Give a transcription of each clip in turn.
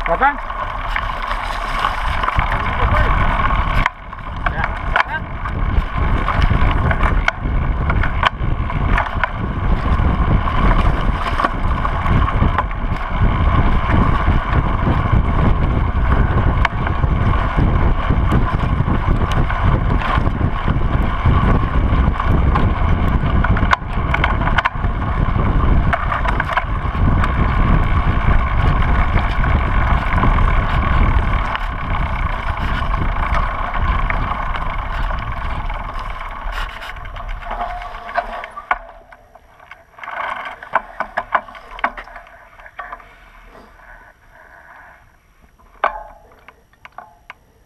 Gata?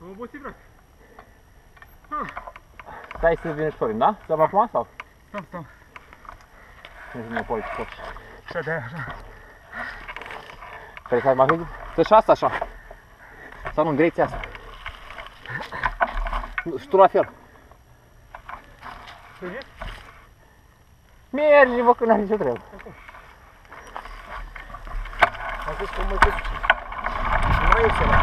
Am obosit, frate. Stai să vine Florin, da? Să mă acum sau? Stau. Nu știu, poliți, poți. Așa de aia, așa. Trebuie să ai mai gândit? Să și asta așa. Sau nu, în direcția asta. Și tu la fel. Mergi, bă, că n-are nicio treabă. Am zis că mă duc. Nu mai iese la.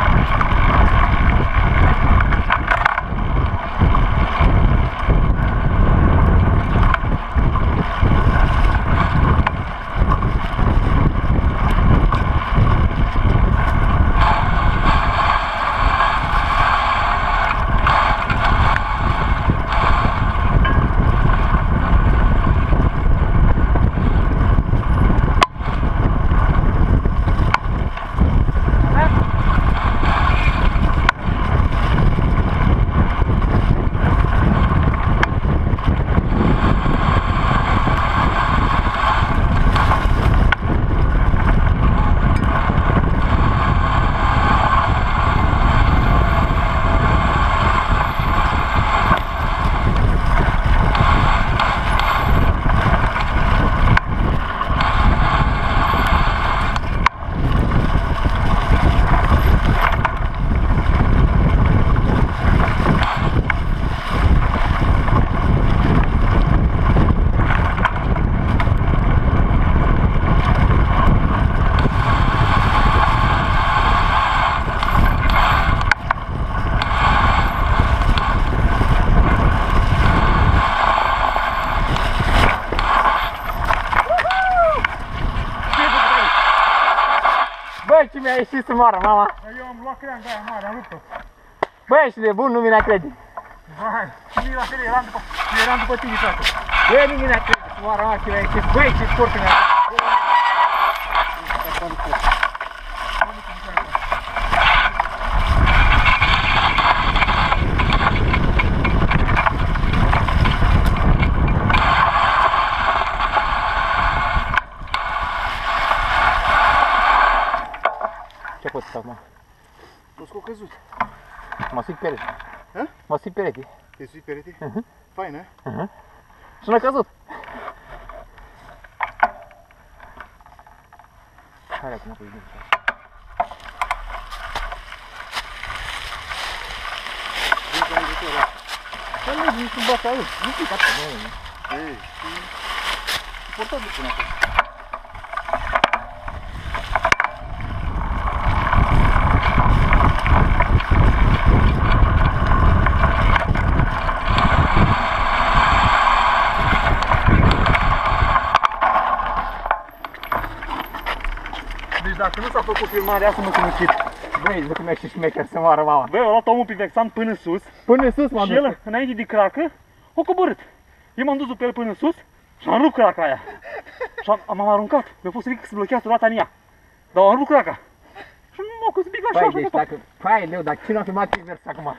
Băi, ce mi-a ieșit să moară, mama! Eu am luat creanga aia mare, am rupt-o. Băi, ești de bun, nu mi-a crede. Vai, și la fel, eram după tine, frate. Băi, nu mi-a crede să moară, mama, ce mi-a ieșit. Băi, ce sport mi-a ieșit. Ce poți să fac, mă? Nu s-o căzut. Mă sui perete. Hă? Mă sui perete. Te sui perete? Fain, hă? Și n-a căzut. Hai acum cu bine. Vin cu ajutorul. Păi nu, nici un băt aici. Nu știu că nu. Ei, și portabil până acolo. Deci dacă nu s-a făcut filmarea asta, nu cunoscut. Băi, zic cum ești șmecher să moară, mama. Băi, a luat omul pivexant până sus. Până sus m-am Și dus. el, înainte de cracă, a coborât. Eu m-am dus după el până sus și am rupt craca aia. Și m-am aruncat. Mi-a fost frică că se blochează roata în ea. Dar am rupt craca. Și nu m-a căzut big așa, Păi, așa, deci așa. dacă... Păi, leu, dar cine a filmat invers acum?